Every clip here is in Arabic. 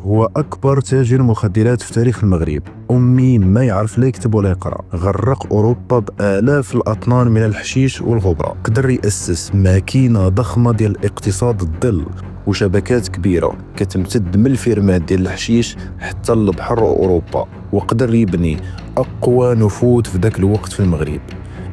هو أكبر تاجر مخدرات في تاريخ المغرب. أمي ما يعرف لا يكتب ولا يقرأ، غرق أوروبا بآلاف الأطنان من الحشيش والغبرة. قدر يأسس ماكينة ضخمة ديال الاقتصاد الظل وشبكات كبيرة كتمتد من الفيرمات ديال الحشيش حتى للبحر وأوروبا، وقدر يبني أقوى نفوذ في ذاك الوقت في المغرب.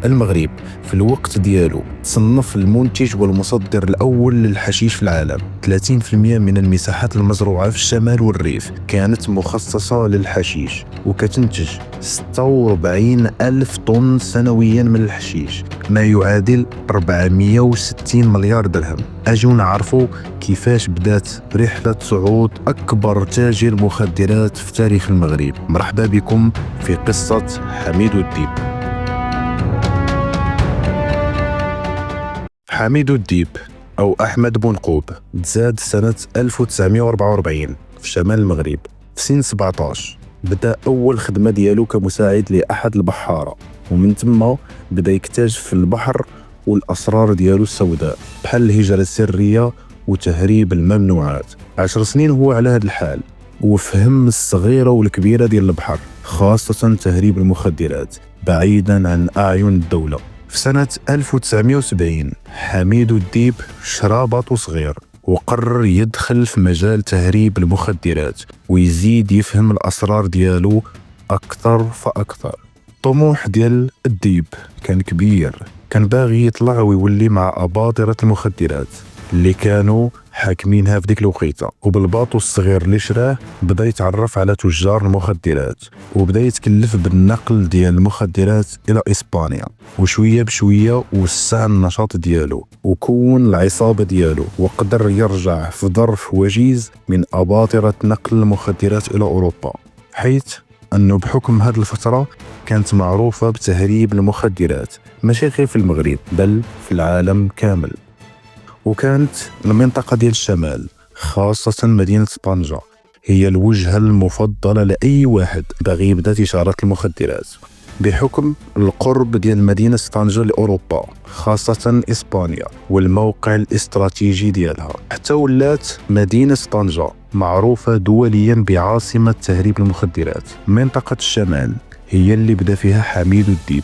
المغرب في الوقت ديالو تصنف المنتج والمصدر الأول للحشيش في العالم. 30% من المساحات المزروعة في الشمال والريف كانت مخصصة للحشيش، وكتنتج 46 ألف طن سنويا من الحشيش، ما يعادل 460 مليار درهم. أجوا نعرفوا كيفاش بدات رحلة صعود أكبر تاجر مخدرات في تاريخ المغرب. مرحبا بكم في قصة حميد الديب. حميد الديب أو أحمد بنقوب تزاد سنة 1944 في شمال المغرب. في سن 17 بدأ أول خدمة ديالو كمساعد لأحد البحارة، ومن ثم بدأ يكتشف في البحر والأسرار ديالو السوداء بحال الهجرة السرية وتهريب الممنوعات. 10 سنين هو على هذا الحال، وفهم الصغيرة والكبيرة ديال البحر، خاصة تهريب المخدرات بعيدا عن أعين الدولة. في سنة 1970 حميد الديب شرى باطو صغير وقرر يدخل في مجال تهريب المخدرات ويزيد يفهم الأسرار ديالو أكثر فأكثر. طموح ديال الديب كان كبير، كان باغي يطلع ويولي مع أباطرة المخدرات اللي كانوا حاكمينها في ديك الوقيته. وبالباطو الصغير اللي شراه بدا يتعرف على تجار المخدرات، وبدا يتكلف بالنقل ديال المخدرات الى اسبانيا، وشويه بشويه وسع النشاط ديالو وكون العصابه ديالو، وقدر يرجع في ظرف وجيز من اباطره نقل المخدرات الى اوروبا، حيث انه بحكم هذه الفتره كانت معروفه بتهريب المخدرات ماشي غير في المغرب بل في العالم كامل. وكانت المنطقة ديال الشمال خاصة مدينة طنجة هي الوجهة المفضلة لأي واحد باغي يبدا تجارة المخدرات، بحكم القرب ديال مدينة طنجة لأوروبا خاصة إسبانيا والموقع الاستراتيجي ديالها. حتى ولات مدينة طنجة معروفة دوليا بعاصمة تهريب المخدرات. منطقة الشمال هي اللي بدا فيها حميد الديب،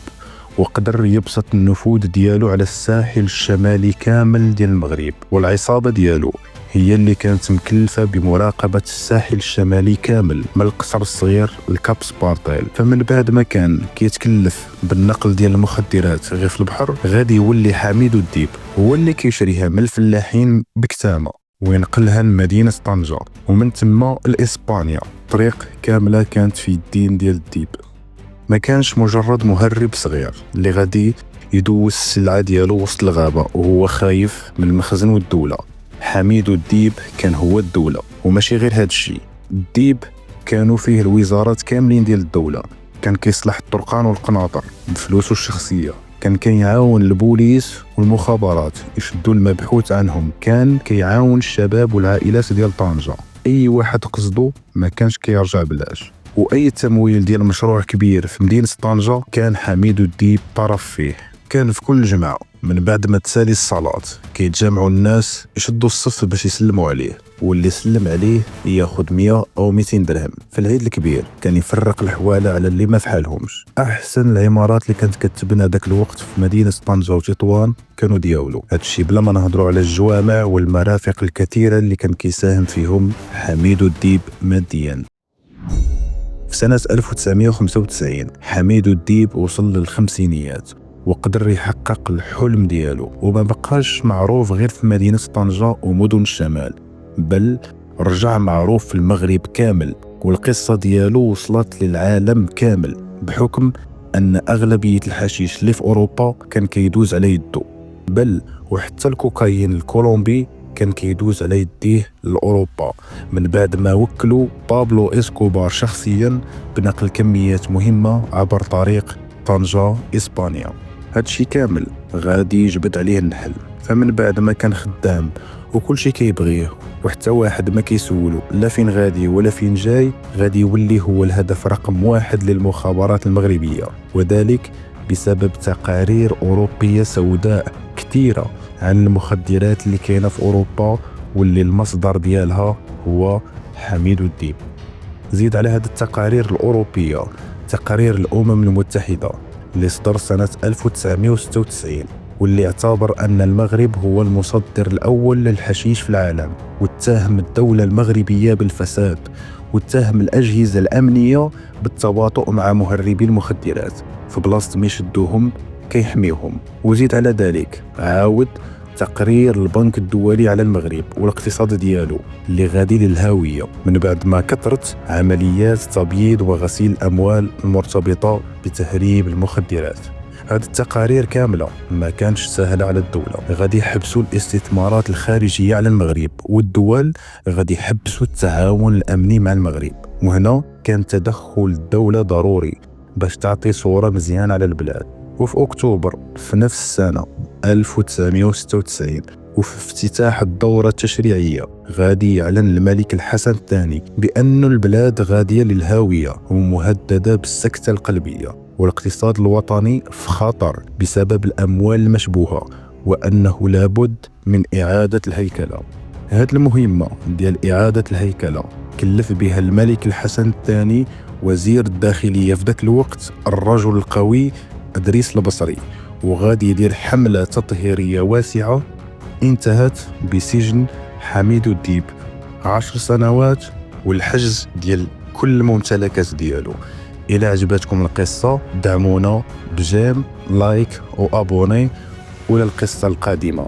وقدر يبسط النفوذ ديالو على الساحل الشمالي كامل ديال المغرب. والعصابة ديالو هي اللي كانت مكلفة بمراقبة الساحل الشمالي كامل من القصر الصغير لكاب سبارتيل. فمن بعد ما كان كيتكلف بالنقل ديال المخدرات غير في البحر، غادي يولي حميد الديب هو اللي كيشريها من الفلاحين بكتامة وينقلها لمدينة طنجة، ومن ثم لإسبانيا. طريق كاملة كانت في الدين ديال الديب. ما كانش مجرد مهرب صغير اللي غادي يدوس السلعة ديالو وسط الغابة وهو خايف من المخزن والدولة. حميد الديب كان هو الدولة، وماشي غير هاد الشيء. الديب كانوا فيه الوزارات كاملين ديال الدولة، كان كيصلح الطرقان والقناطر بفلوسه الشخصية، كان كيعاون البوليس والمخابرات يشدوا المبحوث عنهم، كان كيعاون الشباب والعائلات ديال طنجة. أي واحد قصده ما كانش كيرجع بلاش، واي تمويل ديال مشروع كبير في مدينه طنجه كان حميد الديب طرف فيه. كان في كل جمعه من بعد ما تسالي الصلاه كيتجمعوا الناس يشدوا الصف باش يسلموا عليه، واللي يسلم عليه ياخذ 100 او 200 درهم. في العيد الكبير كان يفرق الحواله على اللي ما فحالهمش. احسن العمارات اللي كانت كتبنى ذاك الوقت في مدينه طنجه وتطوان كانوا ديالو. هادشي بلا ما نهضروا على الجوامع والمرافق الكثيره اللي كان كيساهم فيهم حميد الديب ماديا. في سنة 1995 حميد الديب وصل للخمسينيات وقدر يحقق الحلم ديالو، وما بقاش معروف غير في مدينة طنجة ومدن الشمال، بل رجع معروف في المغرب كامل. والقصة ديالو وصلت للعالم كامل بحكم أن أغلبية الحشيش اللي في أوروبا كان كيدوز على يده، بل وحتى الكوكايين الكولومبي كان كيدوز على يديه لأوروبا من بعد ما وكلوا بابلو إسكوبار شخصيا بنقل كميات مهمة عبر طريق طنجة إسبانيا. هادشي كامل غادي يجبد عليه النحل. فمن بعد ما كان خدام وكل شيء كيبغيه وحتى واحد ما كيسولو لا فين غادي ولا فين جاي، غادي يولي هو الهدف رقم 1 للمخابرات المغربية، وذلك بسبب تقارير أوروبية سوداء كثيرة عن المخدرات اللي كاينه في اوروبا، واللي المصدر ديالها هو حميد الديب. زيد على هذه التقارير الأوروبية تقارير الأمم المتحدة اللي صدر سنة 1996، واللي اعتبر أن المغرب هو المصدر الأول للحشيش في العالم، واتهم الدولة المغربية بالفساد، واتهم الأجهزة الأمنية بالتباطؤ مع مهربي المخدرات في بلاصة ما يشدوهم كيحميهم. وزيد على ذلك عاود تقرير البنك الدولي على المغرب والاقتصاد ديالو اللي غادي للهاوية من بعد ما كثرت عمليات تبييض وغسيل الأموال المرتبطة بتهريب المخدرات. هذه التقارير كاملة ما كانش سهلة على الدولة، غادي يحبسوا الاستثمارات الخارجية على المغرب، والدول غادي يحبسوا التعاون الأمني مع المغرب. وهنا كان تدخل الدولة ضروري باش تعطي صورة مزيانة على البلاد. وفي أكتوبر في نفس السنة 1996 وفي افتتاح الدورة التشريعية غادي يعلن الملك الحسن الثاني بأن البلاد غادية للهاوية ومهددة بالسكتة القلبية، والاقتصاد الوطني في خطر بسبب الأموال المشبوهة، وأنه لابد من إعادة الهيكلة. هذه المهمة ديال إعادة الهيكلة كلف بها الملك الحسن الثاني وزير الداخلية في ذاك الوقت الرجل القوي إدريس البصري، وغادي يدير حملة تطهيرية واسعة انتهت بسجن حميد الديب 10 سنوات والحجز ديال كل الممتلكات ديالو. إلى عجبتكم القصة دعمونا بجيم لايك وابوني، ولا القصة القادمة.